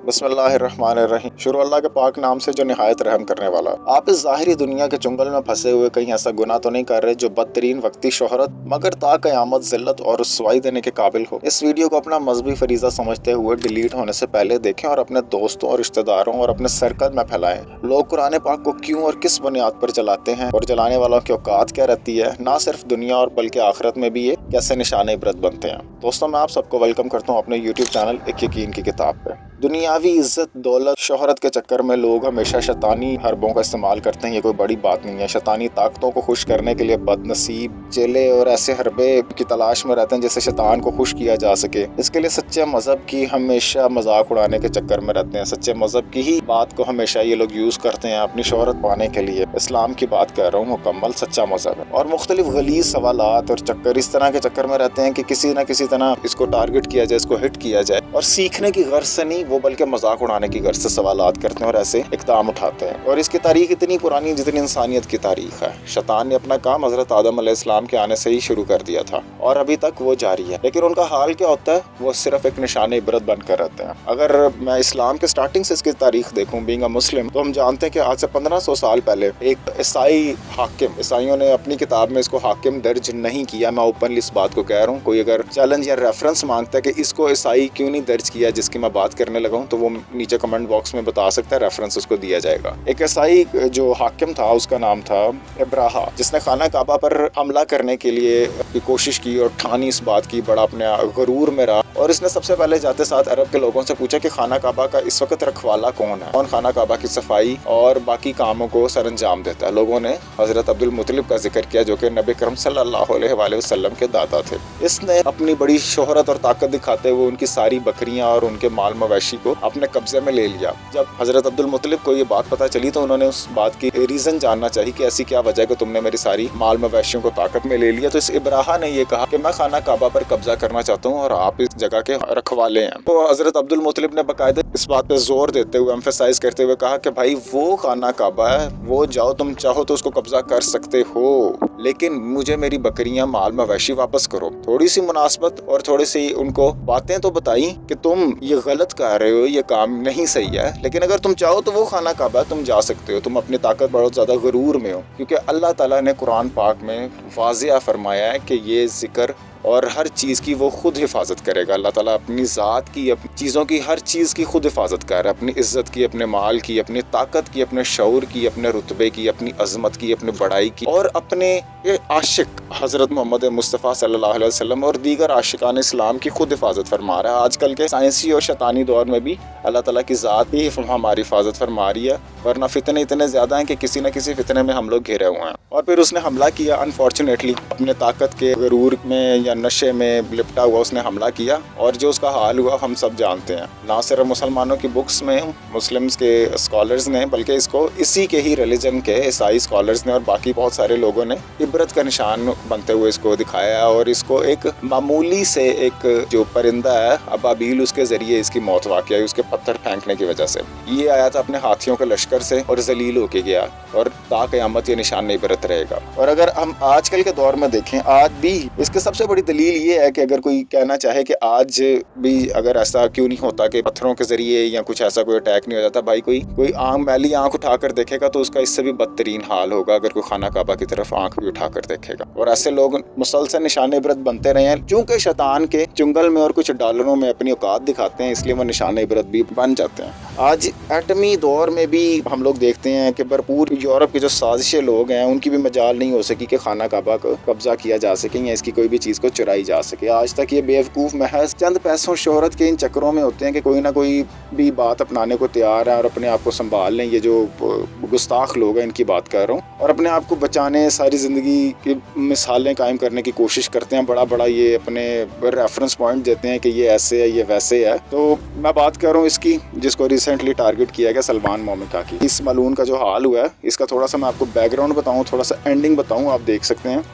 بسم اللہ الرحمن الرحیم۔ شروع اللہ کے پاک نام سے جو نہایت رحم کرنے والا۔ آپ اس ظاہری دنیا کے چنگل میں پھنسے ہوئے کہیں ایسا گناہ تو نہیں کر رہے جو بدترین وقتی شہرت مگر تا قیامت ذلت اور رسوائی دینے کے قابل ہو۔ اس ویڈیو کو اپنا مذہبی فریضہ سمجھتے ہوئے ڈیلیٹ ہونے سے پہلے دیکھیں اور اپنے دوستوں اور رشتہ داروں اور اپنے سرکل میں پھیلائیں۔ لوگ قرآن پاک کو کیوں اور کس بنیاد پر چلاتے ہیں اور چلانے والوں کی اوقات کیا رہتی ہے، نہ صرف دنیا اور بلکہ آخرت میں بھی یہ کیسے نشان عبرت بنتے ہیں۔ دوستوں، میں آپ سب کو ویلکم کرتا ہوں اپنے یوٹیوب چینل ایک یقین کی کتاب پہ۔ دنیاوی عزت، دولت، شہرت کے چکر میں لوگ ہمیشہ شیطانی حربوں کا استعمال کرتے ہیں۔ یہ کوئی بڑی بات نہیں ہے۔ شیطانی طاقتوں کو خوش کرنے کے لیے بد نصیب چیلے اور ایسے حربے کی تلاش میں رہتے ہیں جس سے شیطان کو خوش کیا جا سکے۔ اس کے لیے سچے مذہب کی ہمیشہ مذاق اڑانے کے چکر میں رہتے ہیں۔ سچے مذہب کی ہی بات کو ہمیشہ یہ لوگ یوز کرتے ہیں اپنی شہرت پانے کے لیے۔ اسلام کی بات کر رہا ہوں، مکمل سچا مذہب ہے۔ اور مختلف غلیظ سوالات اور چکر اس طرح کے چکر میں رہتے ہیں کہ کسی نہ کسی طرح اس کو ٹارگٹ کیا جائے، اس کو ہٹ کیا جائے، اور سیکھنے کی غرض سے نہیں، وہ بلکہ مذاق اڑانے کی غرض سے سوالات کرتے ہیں اور ایسے اقدام اٹھاتے ہیں۔ اور اس کی تاریخ اتنی پرانی جتنی انسانیت کی تاریخ ہے۔ شیطان نے اپنا کام حضرت آدم علیہ السلام کے آنے سے ہی شروع کر دیا تھا اور ابھی تک وہ جاری ہے، لیکن ان کا حال کیا ہوتا ہے؟ وہ صرف ایک نشان عبرت بن کر رہتے ہیں۔ اگر میں اسلام کے سٹارٹنگ سے اس کی تاریخ دیکھوں، بینگ اے مسلم، تو ہم جانتے ہیں کہ آج سے 1500 سال پہلے ایک عیسائی حاکم، عیسائیوں نے اپنی کتاب میں اس کو حاکم درج نہیں کیا۔ میں اوپنلی اس بات کو کہہ رہا ہوں، کوئی اگر چیلنج یا ریفرنس مانگتا ہے کہ اس کو عیسائی کیوں نہیں درج کیا جس کی میں بات کرنے لگا ہوں، تو وہ نیچے کمنٹ باکس میں بتا سکتا ہے، ریفرنس اس کو دیا جائے گا۔ ایک عیسائی جو حاکم تھا اس کا نام تھا ابراہا، جس نے خانہ کعبہ پر حملہ کرنے کے لیے کوشش کی اور ٹھانی اس بات کی، بڑا اپنے غرور میں رہا، اور اس نے سب سے پہلے جاتے ساتھ عرب کے لوگوں سے پوچھا کہ خانہ کعبہ کا اس وقت رکھوالا کون ہے، کون خانہ کعبہ کی صفائی اور باقی کاموں کو سر انجام دیتا ہے۔ لوگوں نے حضرت عبد المطلب کا ذکر کیا جو کہ نبی کرم صلی اللہ علیہ وآلہ وسلم کے دادا تھے۔ اس نے اپنی بڑی شہرت اور طاقت دکھاتے ہوئے ان کی ساری بکریاں اور ان کے مال مویشی کو اپنے قبضے میں لے لیا۔ جب حضرت عبد المطلب کو یہ بات پتہ چلی تو انہوں نے اس بات کی ریزن جاننا چاہی کہ ایسی کیا وجہ ہے کہ تم نے میری ساری مال مویشیوں کو طاقت میں لے لیا۔ تو اس ابراہا نے یہ کہا کہ میں خانہ کعبہ پر قبضہ کرنا چاہتا ہوں اور آپ اس جگہ کے رکھوالے ہیں۔ تو حضرت عبد المطلب نے باقاعدہ اس بات پہ زور دیتے ہوئے، ایمفیسائز کرتے ہوئے کہا کہ بھائی وہ خانہ کعبہ ہے، وہ جاؤ، تم چاہو تو اس کو قبضہ کر سکتے ہو، لیکن مجھے میری بکریاں، مال مویشی واپس کرو۔ تھوڑی سی مناسبت اور تھوڑی سی ان کو باتیں تو بتائیں کہ تم یہ غلط کر رہے ہو، یہ کام نہیں صحیح ہے، لیکن اگر تم چاہو تو وہ خانہ کعبہ ہے، تم جا سکتے ہو، تم اپنی طاقت بہت زیادہ غرور میں ہو، کیونکہ اللہ تعالیٰ نے قرآن پاک میں واضح فرمایا ہے کہ یہ ذکر اور ہر چیز کی وہ خود حفاظت کرے گا۔ اللہ تعالیٰ اپنی ذات کی، اپنی چیزوں کی، ہر چیز کی خود حفاظت کر رہا ہے، اپنی عزت کی، اپنے مال کی، اپنی طاقت کی، اپنے شعور کی، اپنے رتبے کی، اپنی عظمت کی، اپنی بڑائی کی، اور اپنے عاشق حضرت محمد مصطفیٰ صلی اللہ علیہ وسلم اور دیگر عاشقان اسلام کی خود حفاظت فرما رہا ہے۔ آج کل کے سائنسی اور شیطانی دور میں بھی اللہ تعالیٰ کی ذات ہی ہماری حفاظت فرما رہی ہے، ورنہ فتنے اتنے زیادہ ہیں کہ کسی نہ کسی فتنے میں ہم لوگ گھرے ہوئے ہیں۔ اور پھر اس نے حملہ کیا، انفارچونیٹلی اپنے طاقت کے غرور میں یا نشے میں لپٹا ہوا اس نے حملہ کیا، اور جو اس کا حال ہوا ہم سب جانتے ہیں۔ نہ صرف مسلمانوں کی بکس میں، مسلمز کے اسکالرز نے، بلکہ اس کو اسی کے ہی ریلیجن کے عیسائی اسکالرز نے اور باقی بہت سارے لوگوں نے عبرت کا نشان بنتے ہوئے اس کو دکھایا، اور اس کو ایک معمولی سے ایک جو پرندہ ہے ابابیل، اس کے ذریعے اس کی موت واقع ہوئی، اس کے پتھر پھینکنے کی وجہ سے۔ یہ آیا تھا اپنے ہاتھیوں کے لشکر سے اور ذلیل ہو کے گیا، اور تا قیامت یہ نشان عبرت رہے گا۔ اور اگر ہم آج کل کے دور میں دیکھیں، آج بھی اس کی سب سے بڑی دلیل یہ ہے کہ اگر کوئی کہنا چاہے کہ آج بھی اگر ایسا کیوں نہیں ہوتا کہ پتھروں کے ذریعے یا کچھ ایسا کوئی اٹیک نہیں ہو جاتا، بھائی کوئی آنکھ میلی آنکھ اٹھا کر دیکھے گا تو اس کا اس سے بھی بدترین حال ہوگا اگر کوئی خانہ کعبہ کی طرف آنکھ بھی اٹھا کر دیکھے گا۔ اور ایسے لوگ مسلسل نشان عبرت بنتے رہے ہیں، چونکہ شیطان کے چنگل میں اور کچھ ڈالروں میں اپنی اوقات دکھاتے ہیں، اس لیے وہ نشان عبرت بھی بن جاتے ہیں۔ آج ایٹمی دور میں بھی ہم لوگ دیکھتے ہیں کہ بھرپور یورپ کے جو سازشیں لوگ ہیں ان کی بھی مجال نہیں ہو سکی کہ خانہ کعبہ کو قبضہ کیا جا سکے یا اس کی کوئی بھی چیز کو چرائی جا سکے۔ آج تک یہ بیوقوف محض چند پیسوں شہرت کے ان چکروں میں ہوتے ہیں کہ کوئی نہ کوئی بھی بات اپنانے کو تیار ہے اور اپنے آپ کو سنبھال لیں۔ یہ جو گستاخ لوگ ہیں ان کی بات کر رہا ہوں، اور اپنے آپ کو بچانے، ساری زندگی کی مثالیں قائم کرنے کی کوشش کرتے ہیں، بڑا یہ اپنے ریفرنس پوائنٹ دیتے ہیں کہ یہ ایسے ہے، یہ ویسے ہے۔ تو میں بات کر رہا ہوں اس کی جس کو ریسنٹلی ٹارگٹ کیا گیا، سلمان مومکا کی۔ اس ملعون کا جو حال ہوا ہے اس کا تھوڑا سا میں آپ کو بیک گراؤنڈ بتاؤں، تھوڑا سا اینڈنگ بتاؤں، آپ دیکھ سکتے ہیں۔